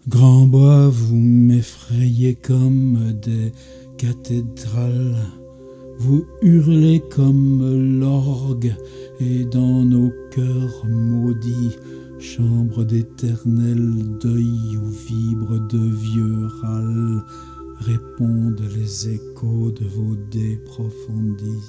Grand bois, vous m'effrayez comme des cathédrales, vous hurlez comme l'orgue, et dans nos cœurs maudits, chambre d'éternel deuil où vibrent de vieux râles, répondent les échos de vos dés profondis.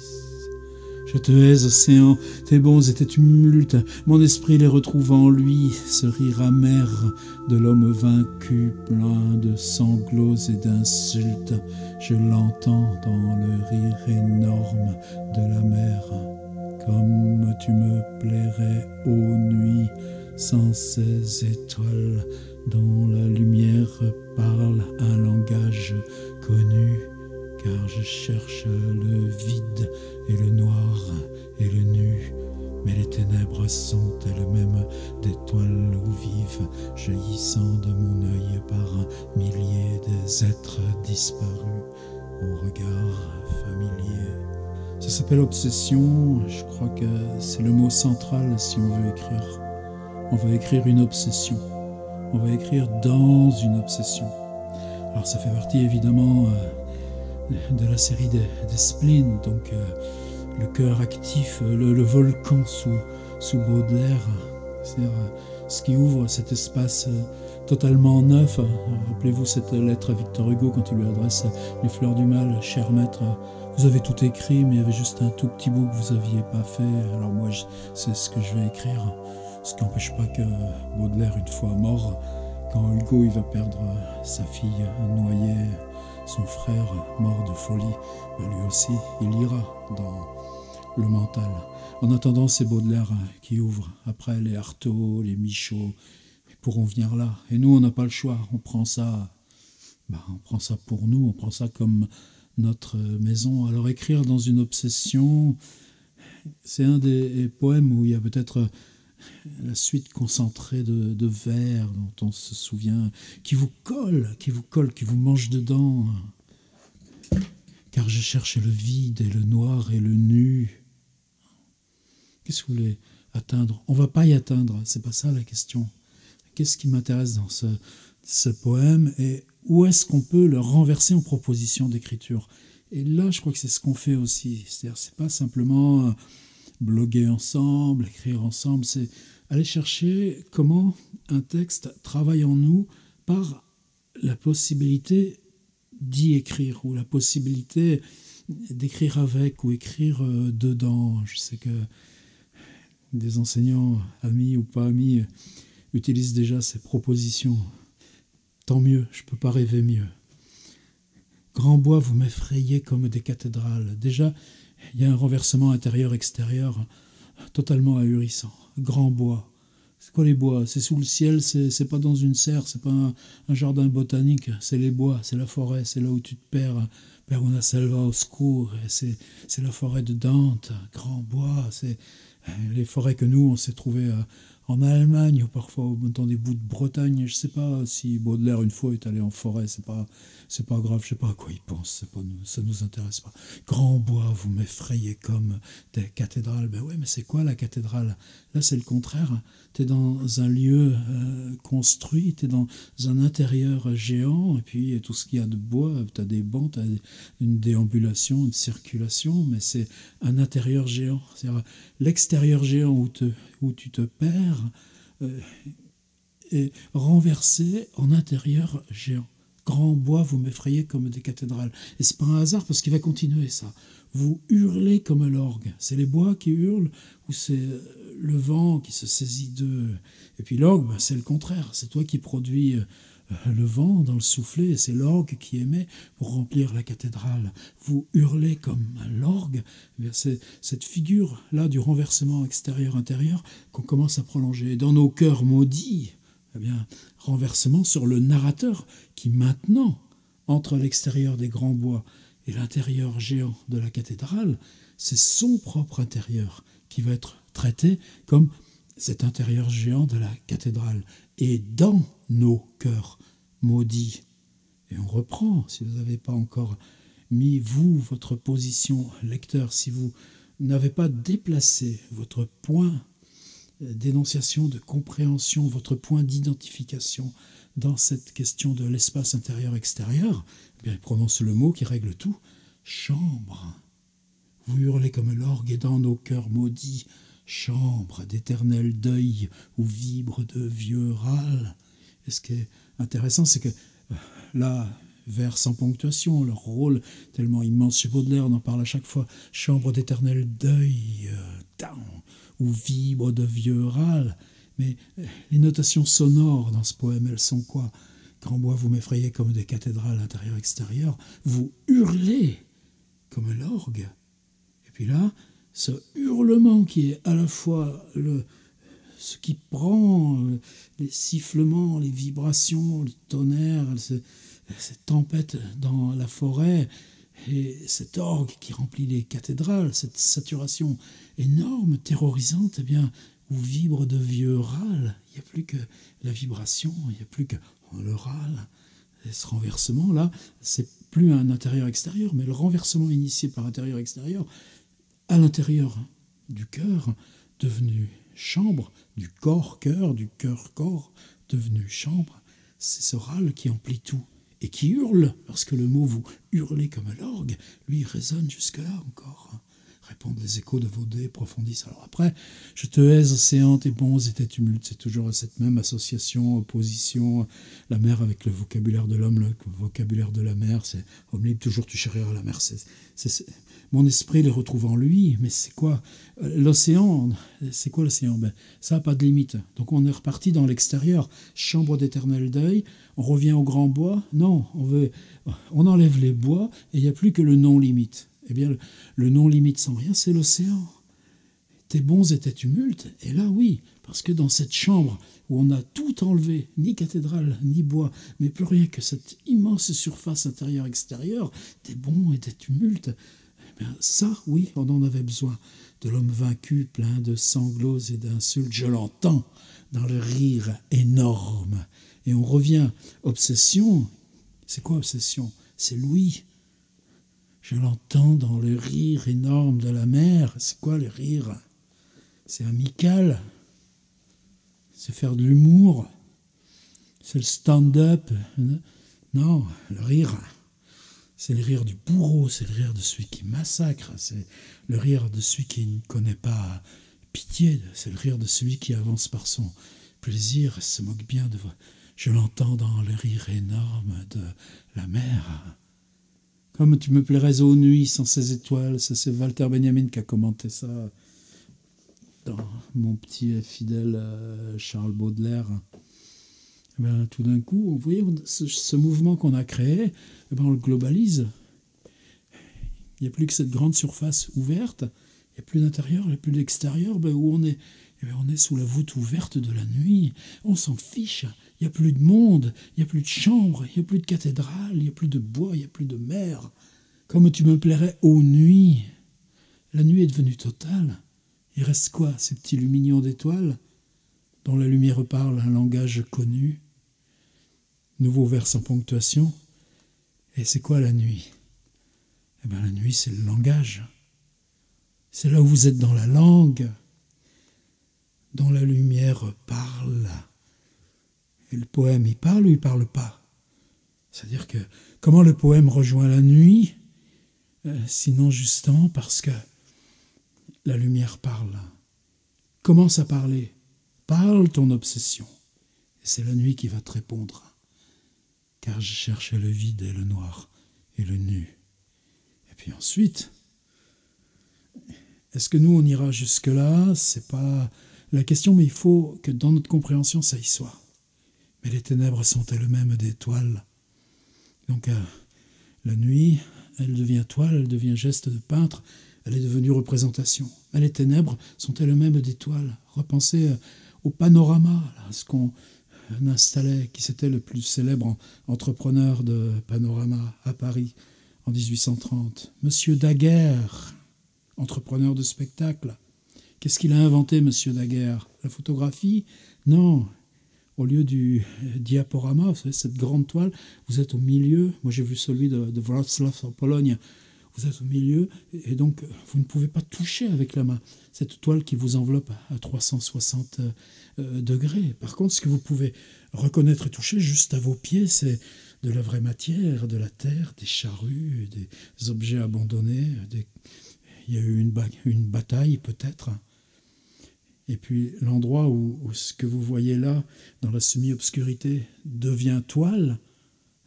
Je te hais, océan, tes bonds et tes tumultes, mon esprit les retrouve en lui, ce rire amer de l'homme vaincu, plein de sanglots et d'insultes. Je l'entends dans le rire énorme de la mer, comme tu me plairais ô nuit, sans ces étoiles dont la lumière parle un langage connu. Car je cherche le vide et le noir et le nu, mais les ténèbres sont elles-mêmes d'étoiles où vivent, jaillissant de mon œil par un millier des êtres disparus au regard familier. Ça s'appelle obsession, je crois que c'est le mot central si on veut écrire. On va écrire une obsession, on va écrire dans une obsession. Alors ça fait partie évidemment de la série des spleens, donc le cœur actif, le volcan sous Baudelaire, c'est-à-dire ce qui ouvre cet espace totalement neuf. Rappelez-vous cette lettre à Victor Hugo quand il lui adresse les fleurs du mal. Cher maître, vous avez tout écrit, mais il y avait juste un tout petit bout que vous n'aviez pas fait, alors moi c'est ce que je vais écrire. Ce qui n'empêche pas que Baudelaire, une fois mort, quand Hugo il va perdre sa fille noyée, son frère mort de folie, lui aussi, il ira dans le mental. En attendant, c'est Baudelaire qui ouvre. Après, les Artaud, les Michaud, ils pourront venir là. Et nous, on n'a pas le choix. On prend ça pour nous, on prend ça comme notre maison. Alors écrire dans une obsession, c'est un des poèmes où il y a peut-être la suite concentrée de vers dont on se souvient, qui vous colle, qui vous mange dedans. Car je cherche le vide et le noir et le nu. Qu'est-ce que vous voulez atteindre? On ne va pas y atteindre, c'est pas ça la question. Qu'est-ce qui m'intéresse dans ce poème et où est-ce qu'on peut le renverser en proposition d'écriture? Et là, je crois que c'est ce qu'on fait aussi. C'est-à-dire, c'est pas simplement bloguer ensemble, écrire ensemble, c'est aller chercher comment un texte travaille en nous par la possibilité d'y écrire ou la possibilité d'écrire avec ou écrire dedans. Je sais que des enseignants, amis ou pas amis, utilisent déjà ces propositions. Tant mieux, je ne peux pas rêver mieux. Grand bois, vous m'effrayez comme des cathédrales. Déjà, il y a un renversement intérieur-extérieur totalement ahurissant. Grand bois. C'est quoi les bois? C'est sous le ciel, c'est pas dans une serre, c'est pas un jardin botanique, c'est les bois, c'est la forêt, c'est là où tu te perds. Per una selva oscura, c'est la forêt de Dante. Grand bois, c'est les forêts que nous, on s'est trouvées en Allemagne ou parfois dans des bouts de Bretagne. Je sais pas si Baudelaire une fois est allé en forêt, c'est pas grave, je sais pas à quoi il pense, ça nous intéresse pas. Grand bois, vous m'effrayez comme des cathédrales. Ben ouais, mais c'est quoi la cathédrale? Là, c'est le contraire. T'es dans un lieu construit, t'es dans un intérieur géant, et puis tout ce qu'il y a de bois, t'as des bancs, t'as une déambulation, une circulation, mais c'est un intérieur géant. C'est-à-dire l'extérieur géant où tu te perds est renversé en intérieur géant. Grand bois, vous m'effrayez comme des cathédrales. Et c'est pas un hasard parce qu'il va continuer ça. Vous hurlez comme l'orgue. C'est les bois qui hurlent ou c'est le vent qui se saisit d'eux? Et puis l'orgue, ben, c'est le contraire. C'est toi qui produis le vent dans le soufflet et c'est l'orgue qui émet pour remplir la cathédrale. Vous hurlez comme l'orgue. C'est cette figure-là du renversement extérieur-intérieur qu'on commence à prolonger. Dans nos cœurs maudits, eh bien, renversement sur le narrateur qui maintenant, entre l'extérieur des grands bois et l'intérieur géant de la cathédrale, c'est son propre intérieur qui va être traité comme cet intérieur géant de la cathédrale. Et dans nos cœurs maudits, et on reprend, si vous n'avez pas encore mis, vous, votre position lecteur, si vous n'avez pas déplacé votre point d'énonciation, de compréhension, votre point d'identification dans cette question de l'espace intérieur-extérieur, eh bien, il prononce le mot qui règle tout, chambre. Vous hurlez comme l'orgue et dans nos cœurs maudits, chambre d'éternel deuil où vibre de vieux râles. Et ce qui est intéressant, c'est que là, vers sans ponctuation, leur rôle tellement immense chez Baudelaire, on en parle à chaque fois, chambre d'éternel deuil, où vibre de vieux râles. Mais les notations sonores dans ce poème, elles sont quoi? Grand bois, vous m'effrayez comme des cathédrales intérieur-extérieur, vous hurlez comme l'orgue. Et puis là, ce hurlement qui est à la fois ce qui prend, les sifflements, les vibrations, le tonnerre, cette tempête dans la forêt, et cet orgue qui remplit les cathédrales, cette saturation énorme, terrorisante, eh bien, où vibre de vieux râles, il n'y a plus que la vibration, il n'y a plus que le râle. Et ce renversement-là, c'est plus un intérieur-extérieur, mais le renversement initié par intérieur-extérieur, à l'intérieur du cœur, devenu chambre, du corps-cœur, du cœur-corps, devenu chambre, c'est ce râle qui emplit tout et qui hurle, parce que le mot vous hurlez comme l'orgue, lui résonne jusque-là encore. Répondent les échos de vos dés, approfondissent. Alors après, je te hais, océan, tes bons et tes tumultes, c'est toujours cette même association, opposition, la mer avec le vocabulaire de l'homme, le vocabulaire de la mer, c'est homme libre, toujours tu chériras la mer. Mon esprit les retrouve en lui, mais c'est quoi l'océan? C'est quoi l'océan? Ça n'a pas de limite. Donc on est reparti dans l'extérieur, chambre d'éternel deuil, on revient au grand bois. Non, on enlève les bois et il n'y a plus que le non-limite. Eh bien, le non-limite sans rien, c'est l'océan. Tes bons et tes tumultes, et là, oui, parce que dans cette chambre où on a tout enlevé, ni cathédrale, ni bois, mais plus rien que cette immense surface intérieure-extérieure, tes bons et tes tumultes, eh bien, ça, oui, on en avait besoin. De l'homme vaincu, plein de sanglots et d'insultes, je l'entends dans le rire énorme. Et on revient, obsession, c'est quoi obsession? C'est Louis. Je l'entends dans le rire énorme de la mer. C'est quoi le rire? C'est amical. C'est faire de l'humour. C'est le stand-up. Non, le rire, c'est le rire du bourreau, c'est le rire de celui qui massacre, c'est le rire de celui qui ne connaît pas pitié, c'est le rire de celui qui avance par son plaisir et se moque bien de... Je l'entends dans le rire énorme de la mer. Comme tu me plairais aux nuits sans ces étoiles, c'est Walter Benjamin qui a commenté ça dans mon petit fidèle Charles Baudelaire. Et bien, tout d'un coup, vous voyez, ce mouvement qu'on a créé, et bien, on le globalise. Il n'y a plus que cette grande surface ouverte, il n'y a plus d'intérieur, il n'y a plus d'extérieur, où on est. Eh bien, on est sous la voûte ouverte de la nuit, on s'en fiche, il n'y a plus de monde, il n'y a plus de chambre, il n'y a plus de cathédrale, il n'y a plus de bois, il n'y a plus de mer. Comme tu me plairais aux nuits. La nuit est devenue totale. Il reste quoi, ces petits lumignons d'étoiles, dont la lumière parle un langage connu? Nouveau vers sans ponctuation. Et c'est quoi la nuit? Eh bien, la nuit, c'est le langage. C'est là où vous êtes dans la langue, dont la lumière parle. Et le poème, il parle ou il parle pas? C'est-à-dire que comment le poème rejoint la nuit? Sinon justement parce que la lumière parle. Commence à parler. Parle ton obsession. Et c'est la nuit qui va te répondre. Car je cherchais le vide et le noir et le nu. Et puis ensuite, est-ce que nous on ira jusque-là? C'est pas la question, mais il faut que dans notre compréhension, ça y soit. Mais les ténèbres sont elles-mêmes des toiles. Donc la nuit, elle devient toile, elle devient geste de peintre, elle est devenue représentation. Mais les ténèbres sont elles-mêmes des toiles. Repensez au panorama, là, ce qu'on installait, qui c'était le plus célèbre entrepreneur de panorama à Paris en 1830. Monsieur Daguerre, entrepreneur de spectacle. Qu'est-ce qu'il a inventé, Monsieur Daguerre? La photographie? Non. Au lieu du diaporama, vous savez, cette grande toile, vous êtes au milieu. Moi, j'ai vu celui de Wrocław en Pologne. Vous êtes au milieu, et donc vous ne pouvez pas toucher avec la main cette toile qui vous enveloppe à 360 degrés. Par contre, ce que vous pouvez reconnaître et toucher juste à vos pieds, c'est de la vraie matière, de la terre, des charrues, des objets abandonnés. Il y a eu une bataille peut-être. Et puis l'endroit où ce que vous voyez là, dans la semi-obscurité, devient toile,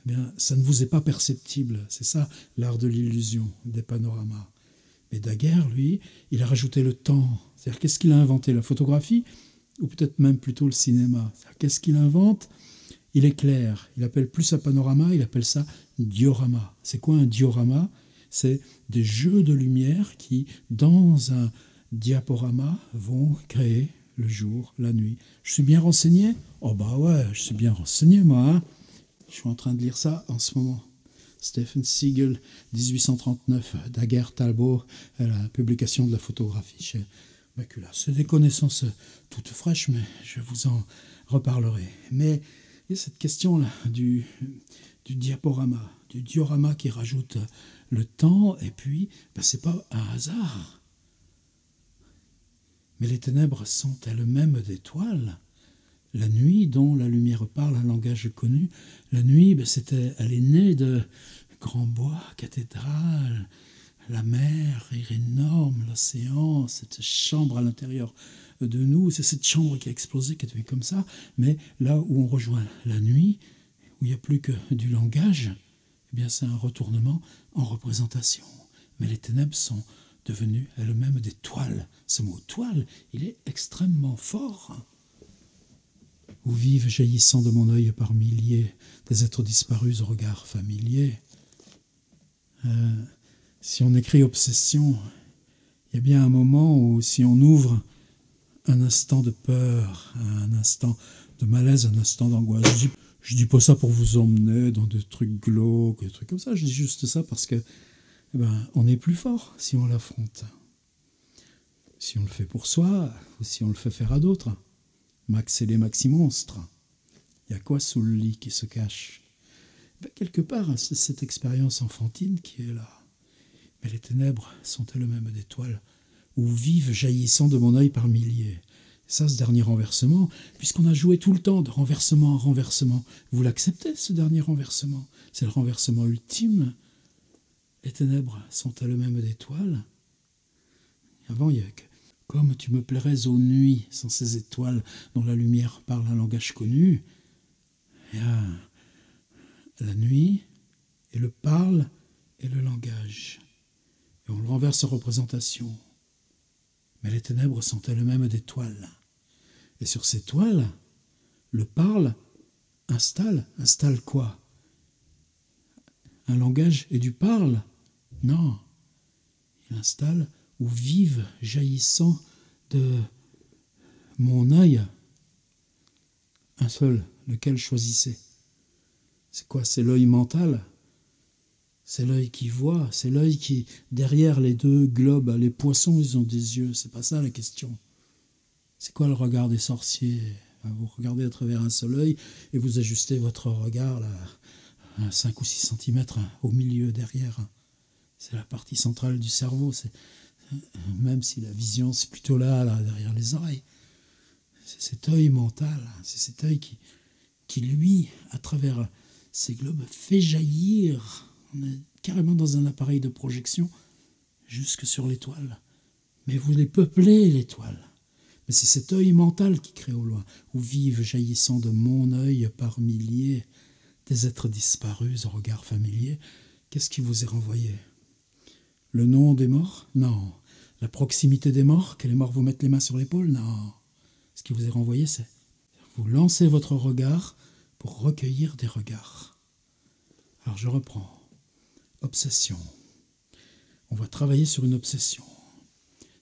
eh bien, ça ne vous est pas perceptible. C'est ça l'art de l'illusion, des panoramas. Mais Daguerre, lui, il a rajouté le temps. C'est-à-dire, qu'est-ce qu'il a inventé? La photographie? Ou peut-être même plutôt le cinéma. Qu'est-ce qu'il invente? Il éclaire. Il appelle plus ça panorama, il appelle ça diorama. C'est quoi un diorama? C'est des jeux de lumière qui, dans un diaporama, vont créer le jour, la nuit. Je suis bien renseigné? Oh bah ouais, je suis bien renseigné, moi. Hein, je suis en train de lire ça en ce moment. Stephen Siegel, 1839, Daguerre Talbot, la publication de la photographie chez Macula. C'est des connaissances toutes fraîches, mais je vous en reparlerai. Mais il y a cette question-là du diaporama, du diorama qui rajoute le temps, et puis c'est pas un hasard. Mais les ténèbres sont elles-mêmes des toiles. La nuit, dont la lumière parle un langage connu, la nuit, elle est née de grands bois, cathédrales, la mer est énorme, l'océan, cette chambre à l'intérieur de nous, c'est cette chambre qui a explosé, qui est devenue comme ça, mais là où on rejoint la nuit, où il n'y a plus que du langage, eh bien c'est un retournement en représentation. Mais les ténèbres sont devenues elles-mêmes des toiles. Ce mot toile, il est extrêmement fort. Où vivent jaillissant de mon œil par milliers des êtres disparus au regard familier. Si on écrit obsession, il y a bien un moment où si on ouvre un instant de peur, un instant de malaise, un instant d'angoisse. Je dis pas ça pour vous emmener dans des trucs glauques, des trucs comme ça, je dis juste ça parce que on est plus fort si on l'affronte. Si on le fait pour soi, ou si on le fait faire à d'autres. Max et les maxi-monstres. Il y a quoi sous le lit qui se cache? Quelque part, c'est cette expérience enfantine qui est là. Mais les ténèbres sont elles-mêmes des toiles où vivent jaillissant de mon œil par milliers. Ça, ce dernier renversement, puisqu'on a joué tout le temps de renversement en renversement, vous l'acceptez, ce dernier renversement? C'est le renversement ultime. Les ténèbres sont elles-mêmes des toiles. Avant, il y a que comme tu me plairais aux nuits sans ces étoiles dont la lumière parle un langage connu. Il y a la nuit et le parle et le langage. Et on le renverse en représentation. Mais les ténèbres sont elles-mêmes des toiles. Et sur ces toiles, le parle installe quoi? Un langage et du parle? Non. Il installe où vivent jaillissant de mon œil un seul, lequel choisissez? C'est quoi? C'est l'œil mental? C'est l'œil qui voit? C'est l'œil qui, derrière les deux globes, les poissons, ils ont des yeux. C'est pas ça la question. C'est quoi le regard des sorciers? Vous regardez à travers un seul œil et vous ajustez votre regard là, à 5 ou 6 centimètres au milieu, derrière. C'est la partie centrale du cerveau. Même si la vision, c'est plutôt là, derrière les oreilles. C'est cet œil mental, c'est cet œil qui, lui, à travers ces globes, fait jaillir. On est carrément dans un appareil de projection jusque sur l'étoile. Mais vous les peuplez, l'étoile. Mais c'est cet œil mental qui crée au loin, où vivent jaillissant de mon œil par milliers des êtres disparus au regard familier. Qu'est-ce qui vous est renvoyé? Le nom des morts? Non. La proximité des morts? Que les morts vous mettent les mains sur l'épaule? Non. Ce qui vous est renvoyé, c'est vous lancez votre regard pour recueillir des regards. Alors je reprends. Obsession. On va travailler sur une obsession.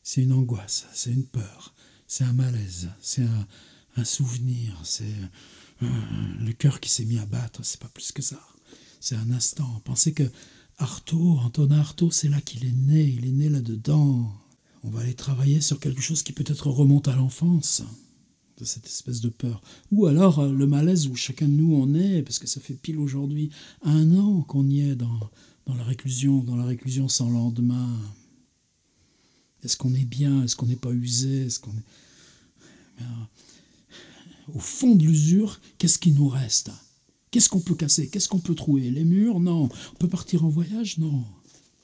C'est une angoisse, c'est une peur, c'est un malaise, c'est un souvenir, c'est le cœur qui s'est mis à battre, c'est pas plus que ça. C'est un instant. Pensez que Antonin Artaud, c'est là qu'il est né, il est né là-dedans. On va aller travailler sur quelque chose qui peut-être remonte à l'enfance, de cette espèce de peur. Ou alors le malaise où chacun de nous en est, parce que ça fait pile aujourd'hui 1 an qu'on y est dans dans la réclusion sans lendemain. Est-ce qu'on est bien? Est-ce qu'on n'est pas usé? Est-ce qu'on est... Bien, au fond de l'usure, qu'est-ce qui nous reste? Qu'est-ce qu'on peut casser? Qu'est-ce qu'on peut trouver? Les murs? Non. On peut partir en voyage? Non.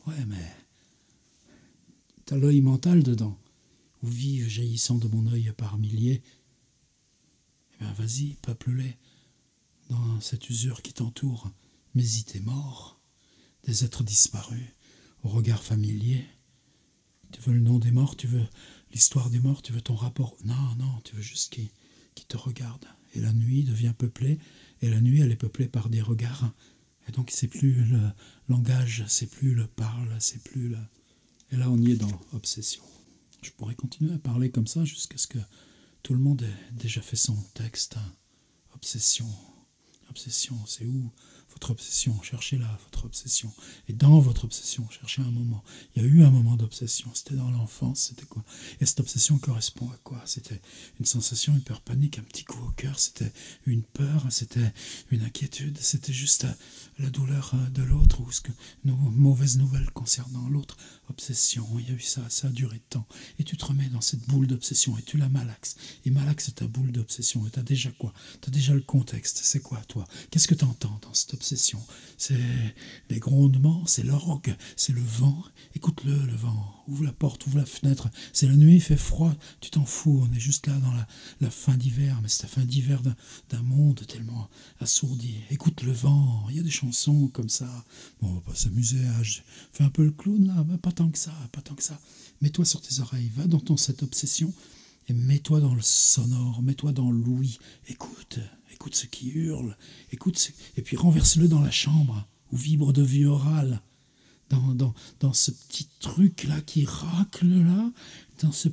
Ouais, mais t'as l'œil mental dedans. Où vivent, jaillissant de mon œil par milliers. Eh bien, vas-y, peuple-les. Dans cette usure qui t'entoure, mes idées morts, des êtres disparus, au regard familier. Tu veux le nom des morts, tu veux l'histoire des morts, tu veux ton rapport. Non, tu veux juste qui te regarde. Et la nuit devient peuplée, et la nuit, elle est peuplée par des regards. Et donc, c'est plus le langage, c'est plus le parle, c'est plus le... Et là, on y est dans obsession. Je pourrais continuer à parler comme ça jusqu'à ce que tout le monde ait déjà fait son texte. Obsession. Obsession, c'est où votre obsession? Cherchez-la, votre obsession. Et dans votre obsession, cherchez un moment. Il y a eu un moment d'obsession. C'était dans l'enfance, c'était quoi? Et cette obsession correspond à quoi? C'était une sensation, une peur panique, un petit coup au cœur, c'était une peur, c'était une inquiétude, c'était juste la douleur de l'autre ou nos mauvaises nouvelles concernant l'autre. Obsession, il y a eu ça, ça a duré de temps. Et tu te remets dans cette boule d'obsession et tu la malaxes. Et malaxes ta boule d'obsession. Et tu as déjà quoi? Tu as déjà le contexte. C'est quoi, toi? Qu'est-ce que tu entends dans cette obsession? C'est les grondements, c'est l'orgue, c'est le vent. Écoute-le, le vent. Ouvre la porte, ouvre la fenêtre. C'est la nuit, il fait froid. Tu t'en fous. On est juste là dans la fin d'hiver. Mais c'est la fin d'hiver d'un monde tellement assourdi. Écoute le vent. Il y a des chansons comme ça. Bon, on va pas s'amuser. Fais un peu le clown là. Mais pas tant que ça, pas tant que ça. Mets-toi sur tes oreilles. Va dans cette obsession. Et mets-toi dans le sonore, mets-toi dans l'ouïe. Écoute ce qui hurle, et puis renverse-le dans la chambre, où vibre de vieux oral, dans ce petit truc-là qui racle, là, dans ce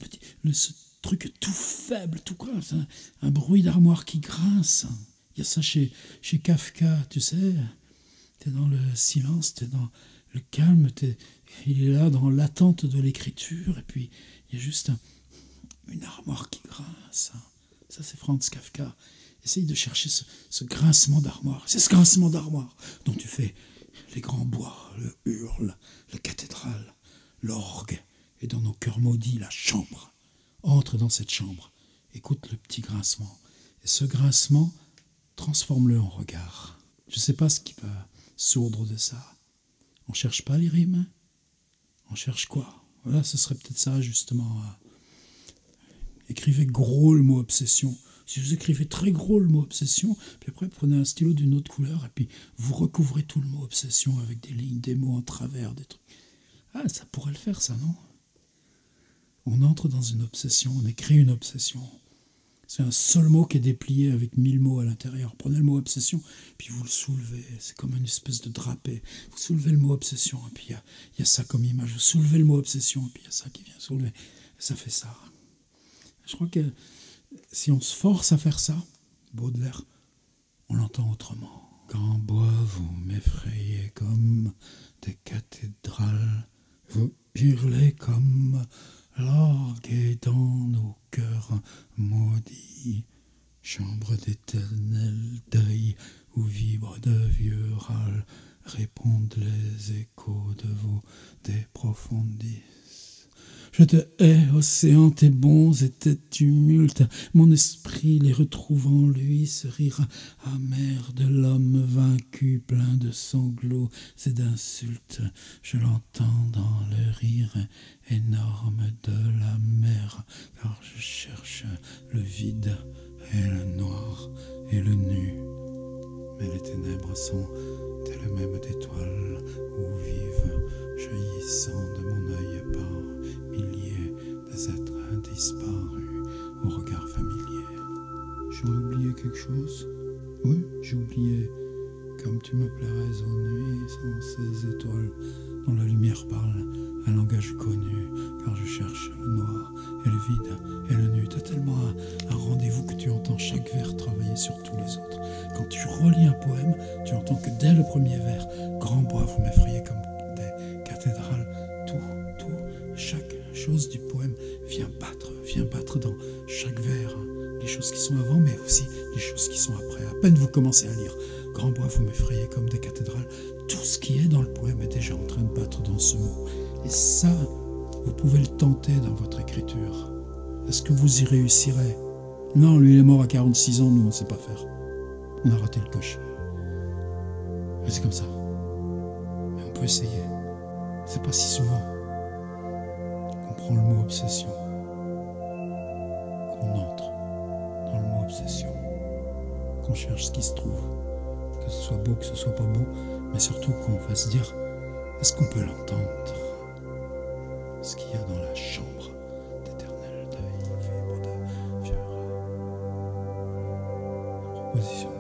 truc tout faible, tout quoi, un bruit d'armoire qui grince. Il y a ça chez Kafka, tu sais. T'es dans le silence, t'es dans le calme, il est là dans l'attente de l'écriture, et puis il y a juste une armoire qui grince. Ça, c'est Franz Kafka. Essaye de chercher ce grincement d'armoire. C'est ce grincement d'armoire dont tu fais les grands bois, le hurle, la cathédrale, l'orgue, et dans nos cœurs maudits, la chambre. Entre dans cette chambre. Écoute le petit grincement. Et ce grincement, transforme-le en regard. Je ne sais pas ce qui peut sourdre de ça. On cherche pas les rimes? On cherche quoi? Voilà, ce serait peut-être ça, justement. Écrivez gros le mot obsession. Si vous écrivez très gros le mot obsession, puis après prenez un stylo d'une autre couleur et puis vous recouvrez tout le mot obsession avec des lignes, des mots en travers, des trucs. Ah, ça pourrait le faire, ça, non? On entre dans une obsession, on écrit une obsession. C'est un seul mot qui est déplié avec 1000 mots à l'intérieur. Prenez le mot obsession, puis vous le soulevez. C'est comme une espèce de drapé. Vous soulevez le mot obsession, et puis il y a ça comme image. Vous soulevez le mot obsession, et puis il y a ça qui vient soulever. Et ça fait ça. Je crois que si on se force à faire ça, Baudelaire, on l'entend autrement. Qu'en bois vous m'effrayez comme des cathédrales, vous hurlez comme l'orgue et dans nos cœurs maudits, chambre d'éternel deuil où vibrent de vieux râles, répondent les échos de vos des profondis. Je te hais, océan, tes bons et tes tumultes. Mon esprit les retrouve en lui, ce rire amer de l'homme vaincu, plein de sanglots et d'insultes. Je l'entends dans le rire énorme de la mer, car je cherche le vide et le noir et le nu. Mais les ténèbres sont telles mêmes d'étoiles où vivent, jaillissant de mon œil par milliers des êtres disparus au regard familier. J'ai oublié quelque chose? Oui, j'ai oublié. Comme tu me plairais aux nuits sans ces étoiles dont la lumière parle un langage connu, car je cherche le noir et le vide et le nu. T'as tellement un rendez-vous que tu entends chaque vers travailler sur tous les autres. Quand tu relis un poème, tu entends que dès le premier vers, grand bois, vous m'effrayez comme des cathédrales. Chaque chose du poème vient battre dans chaque vers. Les choses qui sont avant, mais aussi les choses qui sont après. À peine vous commencez à lire, Grand bois, vous m'effrayez comme des cathédrales. Tout ce qui est dans le poème est déjà en train de battre dans ce mot. Et ça, vous pouvez le tenter dans votre écriture. Est-ce que vous y réussirez? Non, lui il est mort à 46 ans, nous on ne sait pas faire. On a raté le coche. Mais c'est comme ça. Mais on peut essayer. C'est pas si souvent qu'on prend le mot obsession, qu'on entre dans le mot obsession, qu'on cherche ce qui se trouve, que ce soit beau, que ce soit pas beau, mais surtout qu'on va se dire, est-ce qu'on peut l'entendre? Ce qu'il y a dans la chambre d'éternel deuil, fibre de fière proposition.